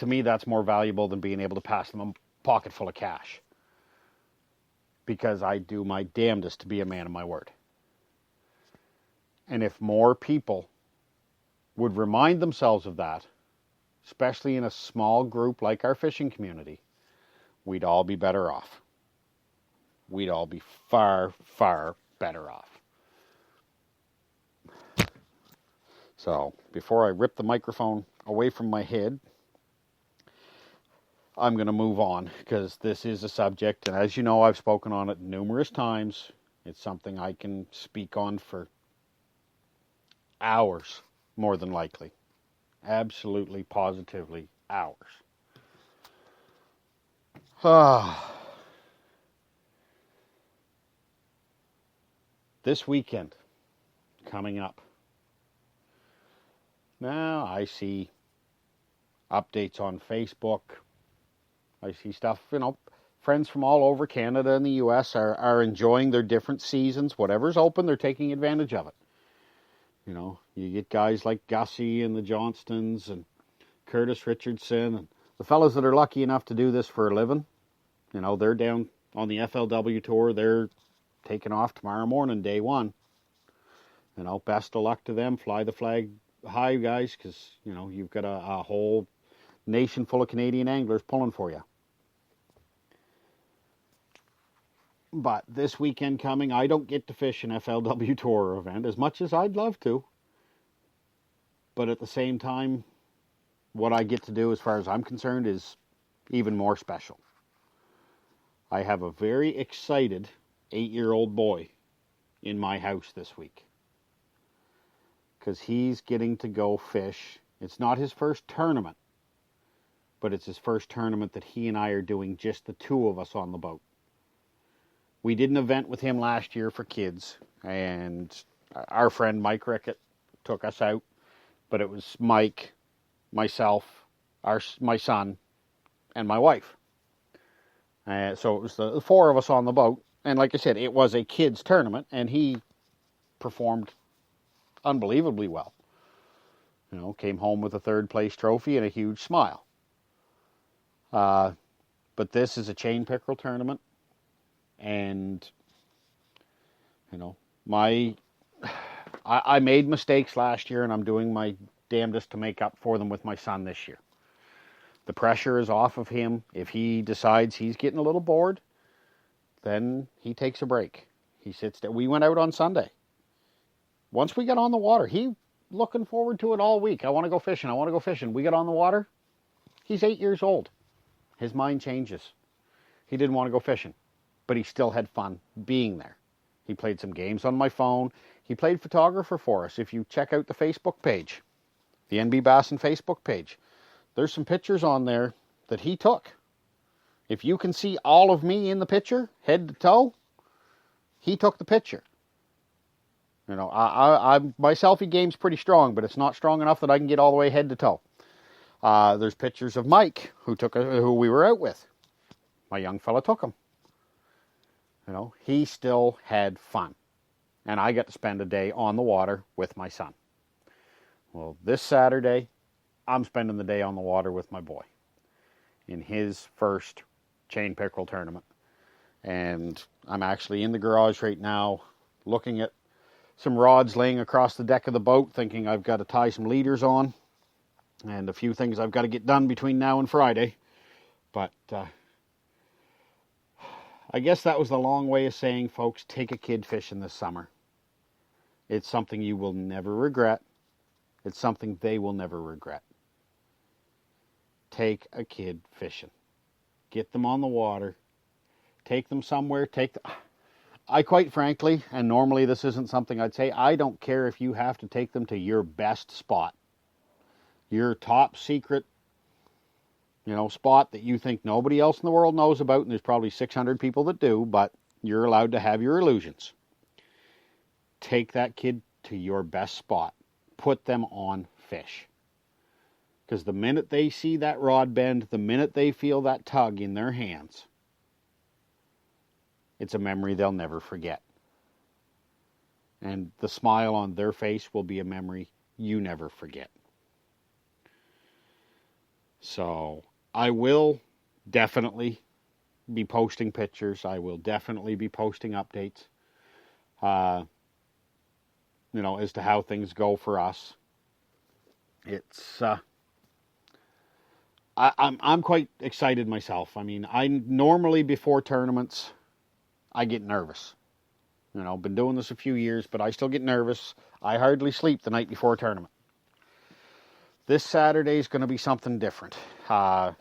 to me, that's more valuable than being able to pass them a pocket full of cash. Because I do my damnedest to be a man of my word. And if more people would remind themselves of that, especially in a small group like our fishing community, we'd all be better off. We'd all be far, far better off. So, before I rip the microphone away from my head, I'm going to move on, because this is a subject, and as you know, I've spoken on it numerous times. It's something I can speak on for hours, more than likely. Absolutely, positively, hours. This weekend, coming up. Now, I see updates on Facebook. I see stuff, friends from all over Canada and the US are enjoying their different seasons. Whatever's open, they're taking advantage of it. You get guys like Gussie and the Johnstons and Curtis Richardson and the fellas that are lucky enough to do this for a living. They're down on the FLW tour. They're taking off tomorrow morning, day one. Best of luck to them. Fly the flag high, guys, because, you've got a whole nation full of Canadian anglers pulling for you. But this weekend coming, I don't get to fish an FLW Tour event as much as I'd love to. But at the same time, what I get to do, as far as I'm concerned, is even more special. I have a very excited 8-year-old boy in my house this week, because he's getting to go fish. It's not his first tournament, but it's his first tournament that he and I are doing, just the two of us on the boat. We did an event with him last year for kids, and our friend Mike Rickett took us out, but it was Mike, myself, my son, and my wife. So it was the four of us on the boat, and like I said, it was a kids tournament, and he performed unbelievably well. Came home with a third place trophy and a huge smile. But this is a chain pickerel tournament. And, I made mistakes last year, and I'm doing my damnedest to make up for them with my son this year. The pressure is off of him. If he decides he's getting a little bored, then he takes a break. He sits there. We went out on Sunday. Once we got on the water, he looking forward to it all week. I want to go fishing. I want to go fishing. We get on the water. He's 8 years old. His mind changes. He didn't want to go fishing, but he still had fun being there. He played some games on my phone. He played photographer for us. If you check out the Facebook page, the NB Bassin Facebook page, there's some pictures on there that he took. If you can see all of me in the picture, head to toe, he took the picture. My selfie game's pretty strong, but it's not strong enough that I can get all the way head to toe. There's pictures of Mike, who we were out with. My young fella took him. He still had fun. And I got to spend a day on the water with my son. Well, this Saturday, I'm spending the day on the water with my boy in his first chain pickerel tournament. And I'm actually in the garage right now looking at some rods laying across the deck of the boat, thinking I've got to tie some leaders on and a few things I've got to get done between now and Friday. But I guess that was the long way of saying, folks, take a kid fishing this summer. It's something you will never regret. It's something they will never regret. Take a kid fishing. Get them on the water. Take them somewhere. I quite frankly, and normally this isn't something I'd say, I don't care if you have to take them to your best spot. Your top secret, spot that you think nobody else in the world knows about, and there's probably 600 people that do, but you're allowed to have your illusions. Take that kid to your best spot. Put them on fish. Because the minute they see that rod bend, the minute they feel that tug in their hands, it's a memory they'll never forget. And the smile on their face will be a memory you never forget. So I will definitely be posting pictures. I will definitely be posting updates, as to how things go for us. It's I'm quite excited myself. I mean, I normally before tournaments I get nervous. Been doing this a few years, but I still get nervous. I hardly sleep the night before a tournament. This Saturday is going to be something different. Back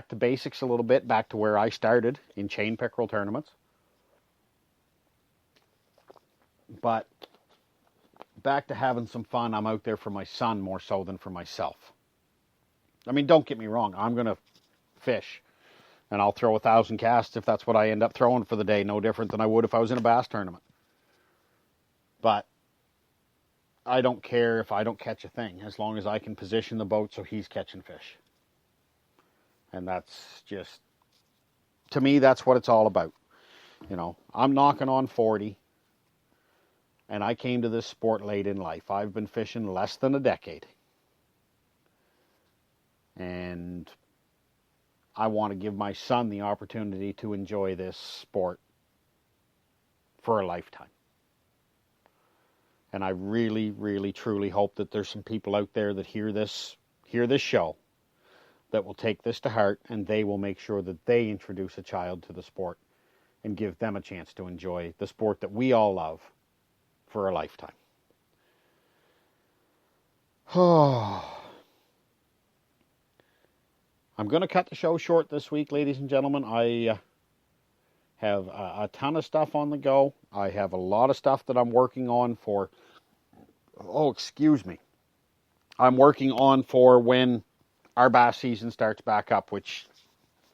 to basics a little bit, back to where I started in chain pickerel tournaments. But back to having some fun. I'm out there for my son more so than for myself. I mean, don't get me wrong. I'm going to fish. And I'll throw 1,000 casts if that's what I end up throwing for the day. No different than I would if I was in a bass tournament. But I don't care if I don't catch a thing, as long as I can position the boat so he's catching fish. And that's just, to me, that's what it's all about. I'm knocking on 40, and I came to this sport late in life. I've been fishing less than a decade. And I want to give my son the opportunity to enjoy this sport for a lifetime. And I really, really, truly hope that there's some people out there that hear this show that will take this to heart, and they will make sure that they introduce a child to the sport and give them a chance to enjoy the sport that we all love for a lifetime. I'm going to cut the show short this week, ladies and gentlemen. I have a ton of stuff on the go. I have a lot of stuff that I'm working on for, I'm working on for when our bass season starts back up, which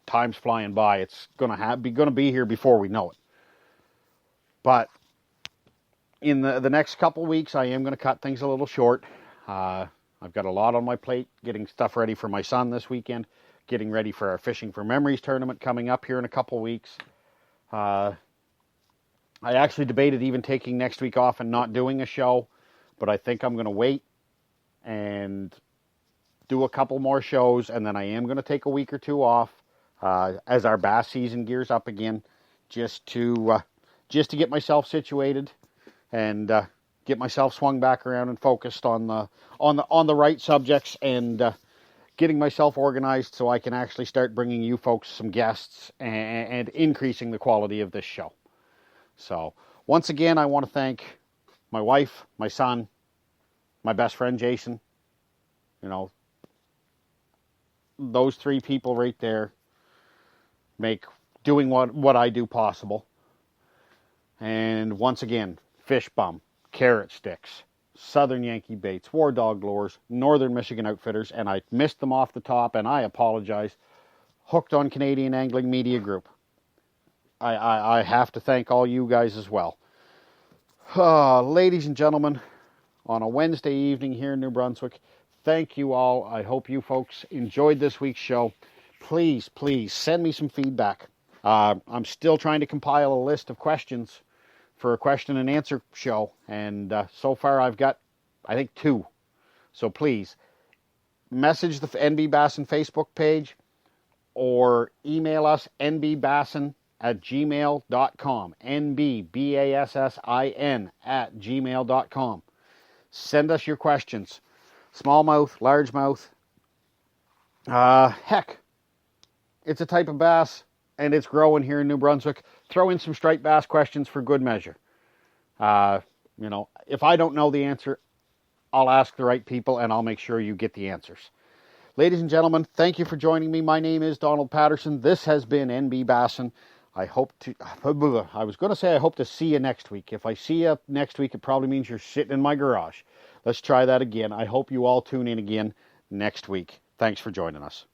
time's flying by. It's going to be here before we know it. But in the next couple weeks, I am going to cut things a little short. I've got a lot on my plate, getting stuff ready for my son this weekend, getting ready for our Fishing for Memories tournament coming up here in a couple weeks. I actually debated even taking next week off and not doing a show, but I think I'm going to wait and do a couple more shows, and then I am going to take a week or two off as our bass season gears up again, just to get myself situated and get myself swung back around and focused on the right subjects, and getting myself organized so I can actually start bringing you folks some guests and increasing the quality of this show. So once again, I want to thank my wife, my son, my best friend Jason. Those three people right there make doing what I do possible. And once again, Fish Bum, Carrot Sticks, Southern Yankee Baits, War Dog Lures, Northern Michigan Outfitters, and I missed them off the top, and I apologize. Hooked on Canadian Angling Media Group. I have to thank all you guys as well. Ladies and gentlemen, on a Wednesday evening here in New Brunswick, thank you all. I hope you folks enjoyed this week's show. Please, please send me some feedback. I'm still trying to compile a list of questions for a question and answer show, and so far I've got, I think, 2. So please, message the NB Bassin Facebook page or email us nbbassin@gmail.com, nbbassin@gmail.com. Send us your questions. Smallmouth, largemouth. Heck, it's a type of bass, and it's growing here in New Brunswick. Throw in some striped bass questions for good measure. If I don't know the answer, I'll ask the right people, and I'll make sure you get the answers. Ladies and gentlemen, thank you for joining me. My name is Donald Patterson. This has been NB Bassin. I hope to see you next week. If I see you next week, it probably means you're sitting in my garage. Let's try that again. I hope you all tune in again next week. Thanks for joining us.